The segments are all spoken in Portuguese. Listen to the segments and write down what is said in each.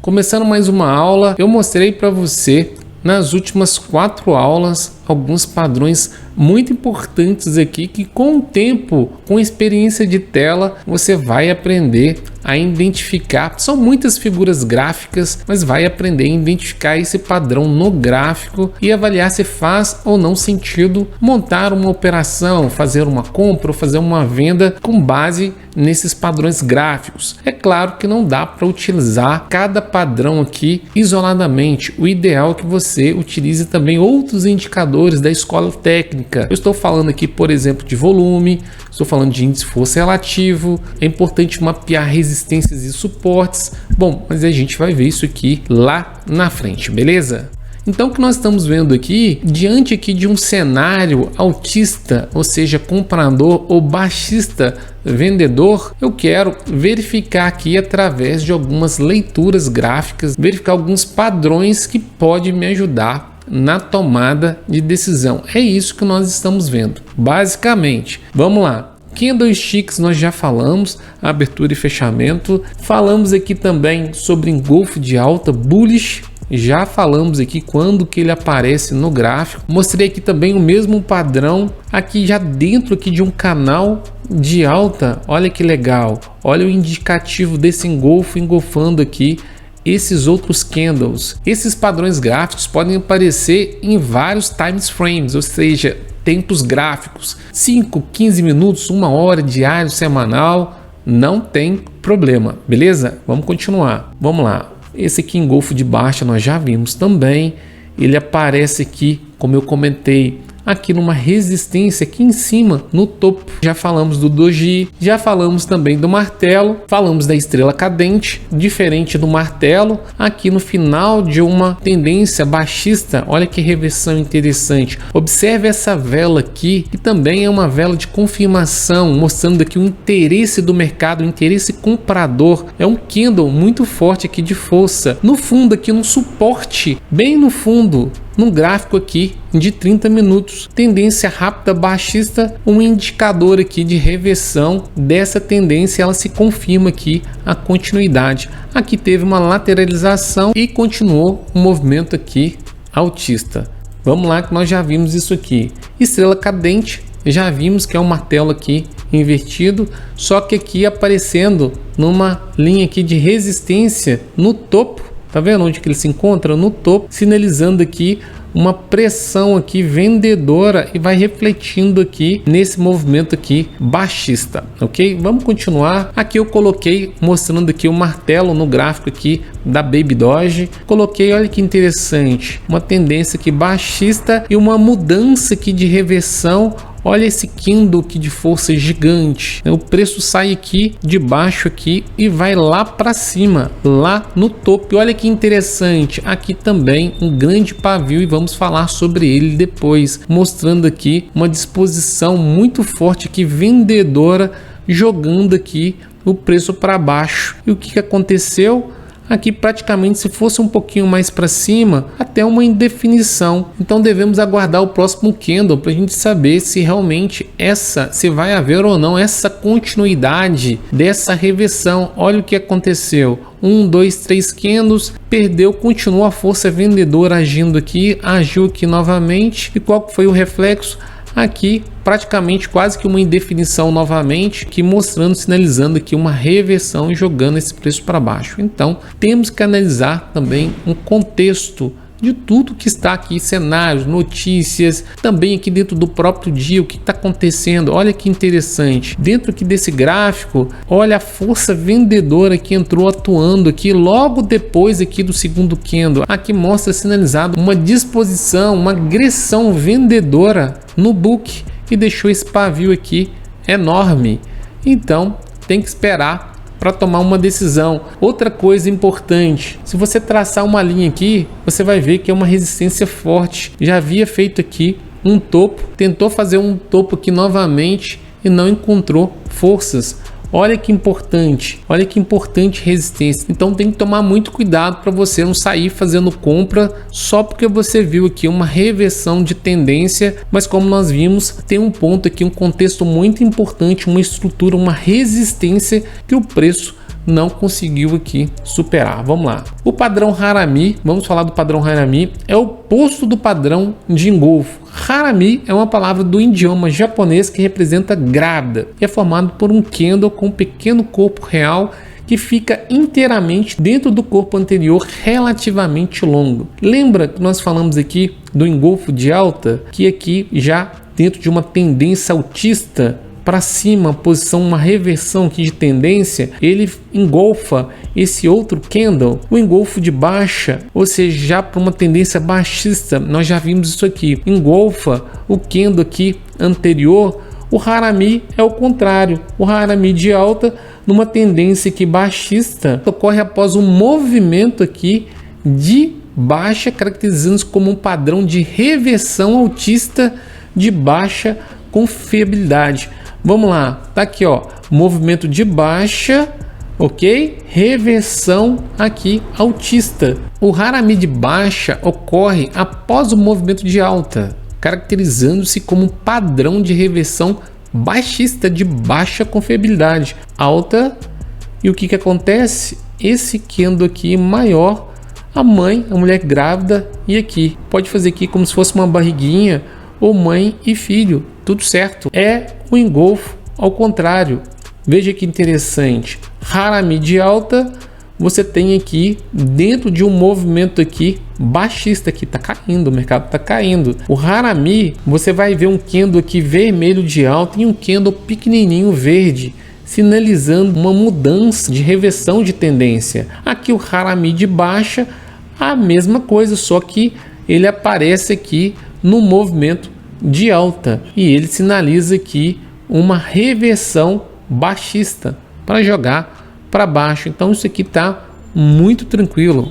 Começando mais uma aula, eu mostrei para você nas últimas 4 aulas alguns padrões muito importantes aqui que com o tempo, com experiência de tela, você vai aprender a identificar. São muitas figuras gráficas, mas vai aprender a identificar esse padrão no gráfico e avaliar se faz ou não sentido montar uma operação, fazer uma compra ou fazer uma venda com base nesses padrões gráficos. É claro que não dá para utilizar cada padrão aqui isoladamente. O ideal é que você utilize também outros indicadores da escola técnica. Eu estou falando aqui, por exemplo, de volume, estou falando de índice de força relativo. É importante mapear resistências e suportes. Bom, mas a gente vai ver isso aqui lá na frente, beleza? Então, o que nós estamos vendo aqui, diante aqui de um cenário altista, ou seja, comprador ou baixista vendedor, eu quero verificar aqui através de algumas leituras gráficas, verificar alguns padrões que podem me ajudar na tomada de decisão. É isso que nós estamos vendo, basicamente. Vamos lá. Candlesticks nós já falamos, abertura e fechamento. Falamos aqui também sobre engolfo de alta, bullish. Já falamos aqui quando que ele aparece no gráfico. Mostrei aqui também o mesmo padrão aqui já dentro aqui de um canal de alta. Olha que legal. Olha o indicativo desse engolfo engolfando aqui esses outros candles. Esses padrões gráficos podem aparecer em vários time frames, ou seja, tempos gráficos, 5, 15 minutos, 1 hora, diário, semanal, não tem problema, beleza? Vamos continuar. Vamos lá. Esse aqui engolfo de baixa nós já vimos também. Ele aparece aqui, como eu comentei, aqui numa resistência aqui em cima, no topo. Já falamos do doji, já falamos também do martelo, falamos da estrela cadente, diferente do martelo, aqui no final de uma tendência baixista. Olha que reversão interessante. Observe essa vela aqui, que também é uma vela de confirmação, mostrando aqui o interesse do mercado, o interesse comprador. É um candle muito forte aqui de força. No fundo aqui, no suporte, bem no fundo, no gráfico aqui de 30 minutos, tendência rápida baixista, um indicador aqui de reversão dessa tendência. Ela se confirma aqui a continuidade. Aqui teve uma lateralização e continuou o movimento aqui altista. Vamos lá que nós já vimos isso aqui. Estrela cadente, já vimos que é um martelo aqui invertido, só que aqui aparecendo numa linha aqui de resistência no topo. Tá vendo onde que ele se encontra? No topo, sinalizando aqui uma pressão aqui vendedora e vai refletindo aqui nesse movimento aqui baixista, ok? Vamos continuar. Aqui eu coloquei mostrando aqui o martelo no gráfico aqui da Baby Doge. Coloquei, olha que interessante, uma tendência aqui baixista e uma mudança aqui de reversão. Olha esse candle aqui de força gigante. O preço sai aqui de baixo aqui e vai lá para cima, lá no topo. E olha que interessante, aqui também um grande pavio e vamos falar sobre ele depois, mostrando aqui uma disposição muito forte aqui vendedora, jogando aqui o preço para baixo. E o que aconteceu? Aqui praticamente se fosse um pouquinho mais para cima, até uma indefinição. Então devemos aguardar o próximo candle para a gente saber se realmente se vai haver ou não essa continuidade dessa reversão. Olha o que aconteceu. 1, 2, 3 candles, perdeu, continuou a força vendedora agindo aqui, agiu aqui novamente. E qual foi o reflexo? Aqui praticamente quase que uma indefinição novamente, que mostrando, sinalizando aqui uma reversão e jogando esse preço para baixo. Então temos que analisar também um contexto de tudo que está aqui, cenários, notícias, também aqui dentro do próprio dia, o que está acontecendo. Olha que interessante, dentro aqui desse gráfico, olha a força vendedora que entrou atuando aqui logo depois aqui do segundo candle. Aqui mostra sinalizado uma disposição, uma agressão vendedora no book e deixou esse pavio aqui enorme. Então tem que esperar para tomar uma decisão. Outra coisa importante, se você traçar uma linha aqui, você vai ver que é uma resistência forte. Já havia feito aqui um topo, tentou fazer um topo aqui novamente e não encontrou forças. Olha que importante resistência. Então tem que tomar muito cuidado para você não sair fazendo compra só porque você viu aqui uma reversão de tendência, mas como nós vimos, tem um ponto aqui, um contexto muito importante, uma estrutura, uma resistência que o preço não conseguiu aqui superar. Vamos lá. O padrão Harami, vamos falar do padrão Harami, é o oposto do padrão de engolfo. Harami é uma palavra do idioma japonês que representa grávida e é formado por um kendo com um pequeno corpo real que fica inteiramente dentro do corpo anterior relativamente longo. Lembra que nós falamos aqui do engolfo de alta, que aqui já dentro de uma tendência autista para cima, posição, uma reversão aqui de tendência, ele engolfa esse outro candle, o engolfo de baixa, ou seja, já para uma tendência baixista, nós já vimos isso aqui, engolfa o candle aqui anterior. O Harami é o contrário, o Harami de alta numa tendência aqui baixista ocorre após um movimento aqui de baixa, caracterizando-se como um padrão de reversão altista de baixa confiabilidade. Vamos lá, tá aqui ó, movimento de baixa, ok? Reversão aqui altista. O Harami de baixa ocorre após o movimento de alta, caracterizando-se como um padrão de reversão baixista de baixa confiabilidade, alta. E o que acontece? Esse candle aqui maior, a mulher grávida, e aqui pode fazer aqui como se fosse uma barriguinha, ou mãe e filho, tudo certo. É o engolfo ao contrário. Veja que interessante, Harami de alta, você tem aqui dentro de um movimento aqui baixista, que está caindo, o mercado está caindo. O Harami, você vai ver um candle aqui vermelho de alta e um candle pequenininho verde, sinalizando uma mudança de reversão de tendência. Aqui o Harami de baixa, a mesma coisa, só que ele aparece aqui no movimento de alta e ele sinaliza aqui uma reversão baixista para jogar para baixo. Então isso aqui tá muito tranquilo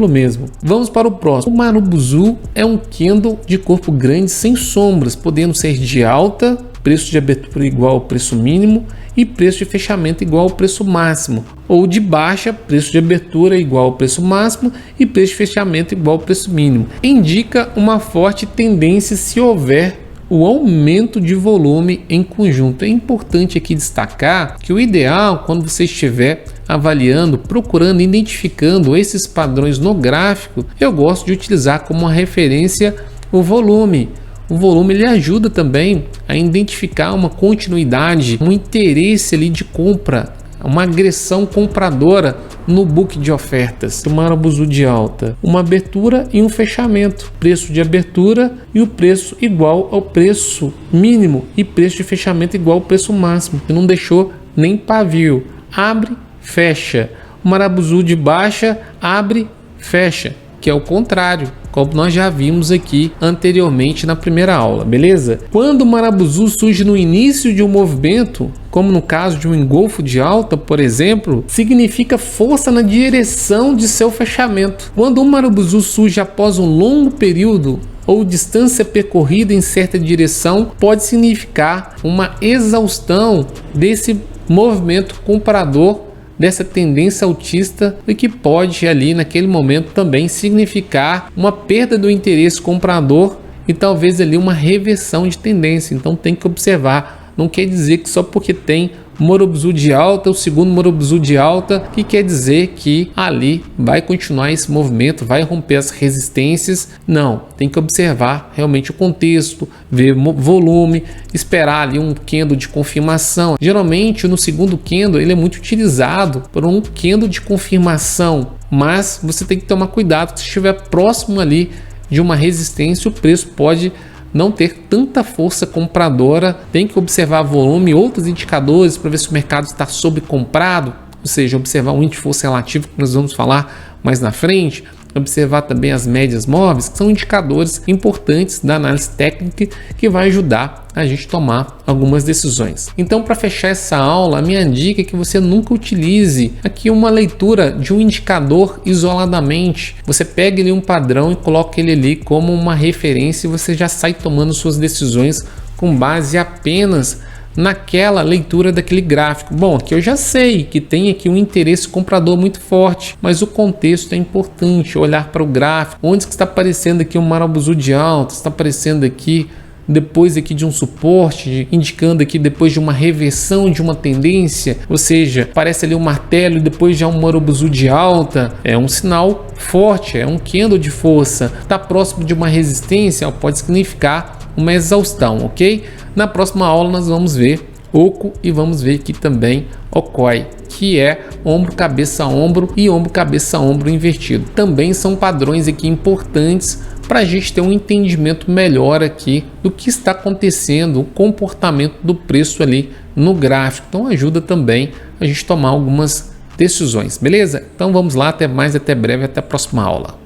mesmo. Vamos para o próximo. O Marubozu é um candle de corpo grande sem sombras, podendo ser de alta, preço de abertura igual ao preço mínimo e preço de fechamento igual ao preço máximo, ou de baixa, preço de abertura igual ao preço máximo e preço de fechamento igual ao preço mínimo. Indica uma forte tendência se houver o aumento de volume em conjunto. É importante aqui destacar que o ideal, quando você estiver avaliando, procurando, identificando esses padrões no gráfico, eu gosto de utilizar como uma referência o volume. O volume ele ajuda também a identificar uma continuidade, um interesse ali de compra, uma agressão compradora no book de ofertas. O Marubozu de alta, uma abertura e um fechamento, preço de abertura e o preço igual ao preço mínimo e preço de fechamento igual ao preço máximo, que não deixou nem pavio. Abre, fecha. O Marubozu de baixa abre, fecha, que é o contrário, como nós já vimos aqui anteriormente na primeira aula, beleza? Quando o Marubozu surge no início de um movimento, como no caso de um engolfo de alta, por exemplo, significa força na direção de seu fechamento. Quando o Marubozu surge após um longo período ou distância percorrida em certa direção, pode significar uma exaustão desse movimento comprador, dessa tendência altista, e que pode ali naquele momento também significar uma perda do interesse comprador e talvez ali uma reversão de tendência. Então tem que observar, não quer dizer que só porque tem Marubozu de alta, o segundo Marubozu de alta, que quer dizer que ali vai continuar esse movimento, vai romper as resistências. Não, tem que observar realmente o contexto, ver volume, esperar ali um candle de confirmação. Geralmente no segundo candle ele é muito utilizado por um candle de confirmação, mas você tem que tomar cuidado, se estiver próximo ali de uma resistência, o preço pode não ter tanta força compradora. Tem que observar volume, outros indicadores para ver se o mercado está sobrecomprado, ou seja, observar o índice de força relativo, que nós vamos falar mais na frente. Observar também as médias móveis, que são indicadores importantes da análise técnica que vai ajudar a gente a tomar algumas decisões. Então, para fechar essa aula, a minha dica é que você nunca utilize aqui uma leitura de um indicador isoladamente. Você pega ali um padrão e coloca ele ali como uma referência e você já sai tomando suas decisões com base apenas naquela leitura daquele gráfico. Bom, aqui eu já sei que tem aqui um interesse comprador muito forte, mas o contexto é importante, olhar para o gráfico, onde que está aparecendo aqui um Marubozu de alta, está aparecendo aqui depois aqui de um suporte, indicando aqui depois de uma reversão de uma tendência, ou seja, parece ali um martelo e depois já um Marubozu de alta, é um sinal forte, é um candle de força, está próximo de uma resistência, pode significar uma exaustão, ok? Na próxima aula nós vamos ver oco e vamos ver aqui também okoi, que é ombro, cabeça, ombro e ombro, cabeça, ombro invertido. Também são padrões aqui importantes para a gente ter um entendimento melhor aqui do que está acontecendo, o comportamento do preço ali no gráfico. Então ajuda também a gente tomar algumas decisões, beleza? Então vamos lá, até mais, até breve, até a próxima aula.